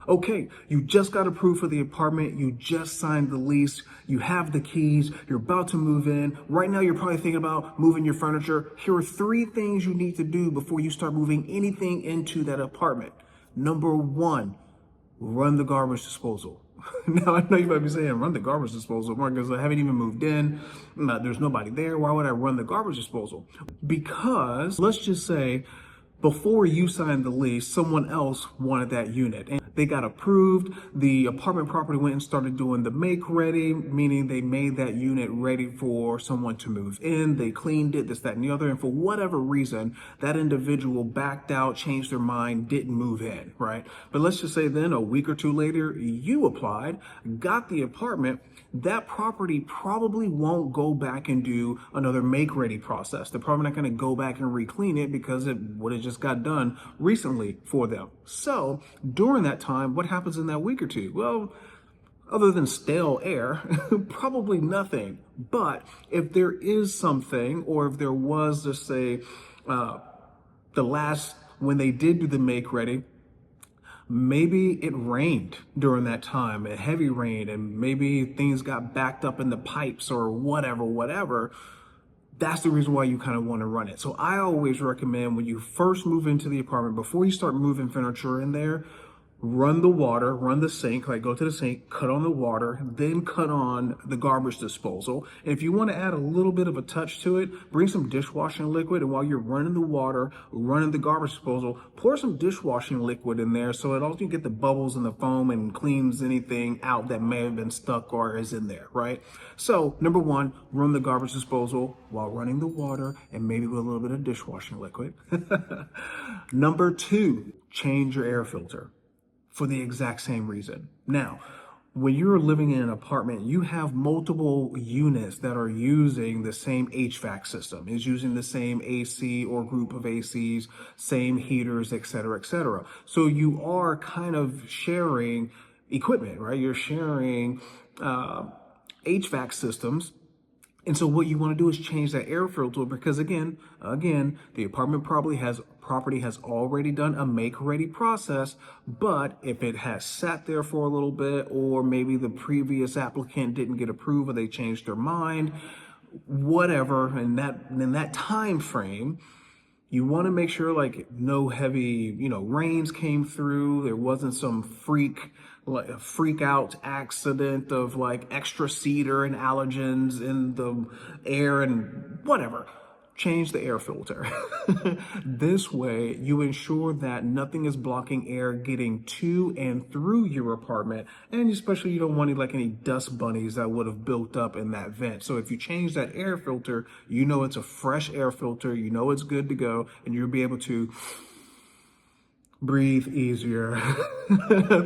Okay, you just got approved for the apartment, you just signed the lease, you have the keys, you're about to move in. Right now, you're probably thinking about moving your furniture. Here are 3 things you need to do before you start moving anything into that apartment. Number 1, run the garbage disposal. Now, I know you might be saying, run the garbage disposal, Marcus, I haven't even moved in. There's nobody there. Why would I run the garbage disposal? Because let's just say, before you signed the lease, someone else wanted that unit and they got approved. The apartment property went and started doing the make ready, meaning they made that unit ready for someone to move in. They cleaned it, this, that, and the other. And for whatever reason, that individual backed out, changed their mind, didn't move in, right? But let's just say then a week or 2 later, you applied, got the apartment. That property probably won't go back and do another make ready process. They're probably not going to go back and re-clean it because it would have just got done recently for them. So during that time, what happens in that week or 2? Well, other than stale air, probably nothing. But if there is something, or if there was, just say, when they did do the make ready, maybe it rained during that time, a heavy rain, and maybe things got backed up in the pipes or whatever. That's the reason why you kind of want to run it. So I always recommend, when you first move into the apartment, before you start moving furniture in there, run the water, run the sink, like go to the sink, cut on the water, then cut on the garbage disposal. And if you want to add a little bit of a touch to it, bring some dishwashing liquid. And while you're running the water, running the garbage disposal, pour some dishwashing liquid in there so it also get the bubbles and the foam and cleans anything out that may have been stuck or is in there, right? So number 1, run the garbage disposal while running the water and maybe with a little bit of dishwashing liquid. Number 2, change your air filter, for the exact same reason. Now, when you're living in an apartment, you have multiple units that are using the same HVAC system, is using the same AC or group of ACs, same heaters, et cetera, et cetera. So you are kind of sharing equipment, right? You're sharing HVAC systems. And so what you want to do is change that air filter, because again, the apartment property has already done a make ready process. But if it has sat there for a little bit, or maybe the previous applicant didn't get approved or they changed their mind, whatever, in that time frame, you want to make sure like no heavy, rains came through. There wasn't some freak out accident of like extra cedar and allergens in the air and whatever. Change the air filter. This way you ensure that nothing is blocking air getting to and through your apartment. And especially you don't want any dust bunnies that would have built up in that vent. So if you change that air filter, it's a fresh air filter, it's good to go, and you'll be able to breathe easier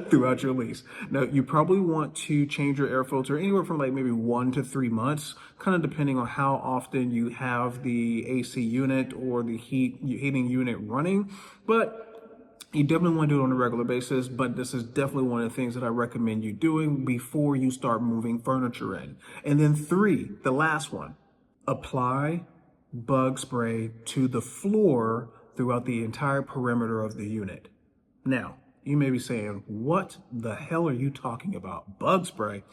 throughout your lease. Now, you probably want to change your air filter anywhere from maybe 1 to 3 months, kind of depending on how often you have the AC unit or the heating unit running. But you definitely want to do it on a regular basis. But this is definitely one of the things that I recommend you doing before you start moving furniture in. And then 3, the last one, apply bug spray to the floor throughout the entire perimeter of the unit. Now, you may be saying, what the hell are you talking about? Bug spray?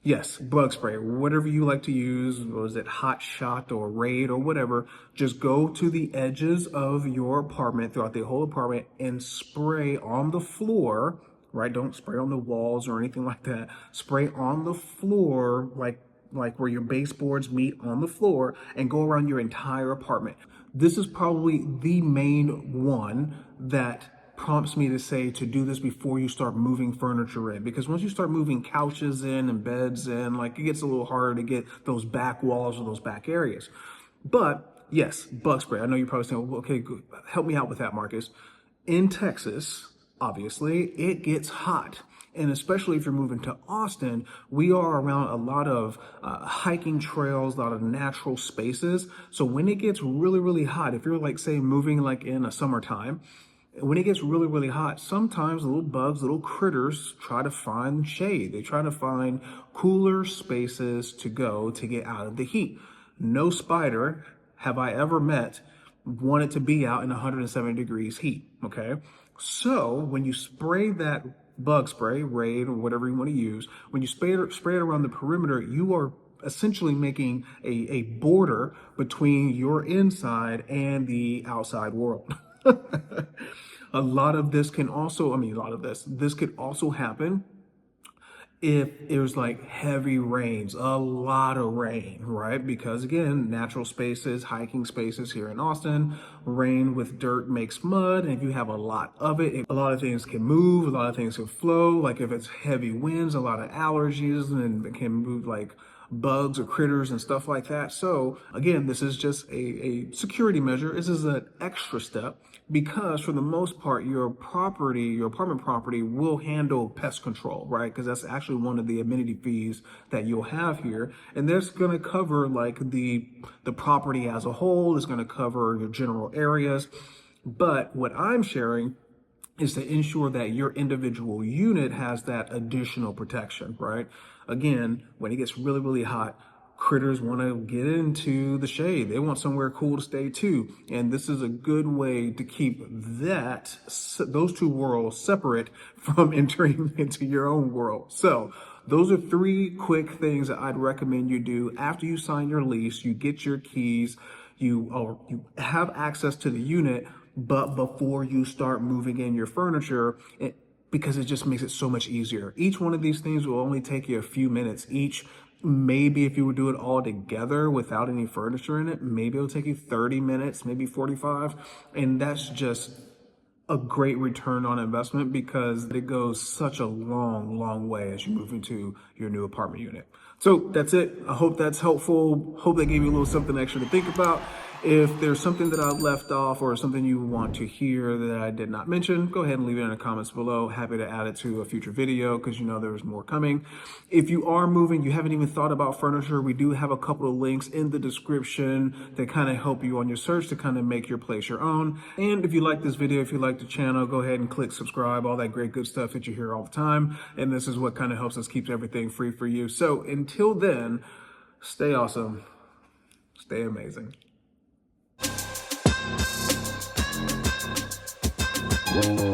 Yes, bug spray, whatever you like to use. Was it Hot Shot or Raid or whatever? Just go to the edges of your apartment, throughout the whole apartment, and spray on the floor, right? Don't spray on the walls or anything like that. Spray on the floor, like where your baseboards meet on the floor, and go around your entire apartment. This is probably the main one that prompts me to say to do this before you start moving furniture in, because once you start moving couches in and beds in, it gets a little harder to get those back walls or those back areas. But yes, bug spray. I know you're probably saying, well, okay, good. Help me out with that, Marcus. In Texas, obviously, it gets hot. And especially if you're moving to Austin, we are around a lot of hiking trails, a lot of natural spaces. So when it gets really, really hot, if you're say moving in a summertime, when it gets really, really hot, sometimes little bugs, little critters try to find shade. They try to find cooler spaces to go to get out of the heat. No spider have I ever met wanted to be out in 107 degrees heat, okay? So when you spray that bug spray, Raid, or whatever you want to use, when you spray it around the perimeter, you are essentially making a border between your inside and the outside world. A lot of this can also, I mean, a lot of this could also happen if it was like heavy rains, a lot of rain, right? Because again, natural spaces, hiking spaces here in Austin, rain with dirt makes mud. And if you have a lot of it, a lot of things can move, a lot of things can flow. Like if it's heavy winds, a lot of allergies, and it can move like bugs or critters and stuff like that. So again, this is just a security measure. This is an extra step because for the most part, your apartment property will handle pest control, right? Because that's actually one of the amenity fees that you'll have here. And that's going to cover like the property as a whole. It's going to cover your general areas. But what I'm sharing is to ensure that your individual unit has that additional protection, right? Again, when it gets really, really hot, critters want to get into the shade. They want somewhere cool to stay too. And this is a good way to keep those two worlds separate from entering into your own world. So those are 3 quick things that I'd recommend you do after you sign your lease. You get your keys, you have access to the unit, but before you start moving in your furniture, because it just makes it so much easier. Each one of these things will only take you a few minutes each. Maybe if you would do it all together without any furniture in it, maybe it'll take you 30 minutes, maybe 45. And that's just a great return on investment because it goes such a long, long way as you move into your new apartment unit. So that's it. I hope that's helpful. Hope that gave you a little something extra to think about. If there's something that I left off or something you want to hear that I did not mention, go ahead and leave it in the comments below. Happy to add it to a future video because you know there's more coming. If you are moving, you haven't even thought about furniture, we do have a couple of links in the description that kind of help you on your search to kind of make your place your own. And if you like this video, if you like the channel, go ahead and click subscribe, all that great good stuff that you hear all the time. And this is what kind of helps us keep everything free for you. So until then, stay awesome, stay amazing. Whoa.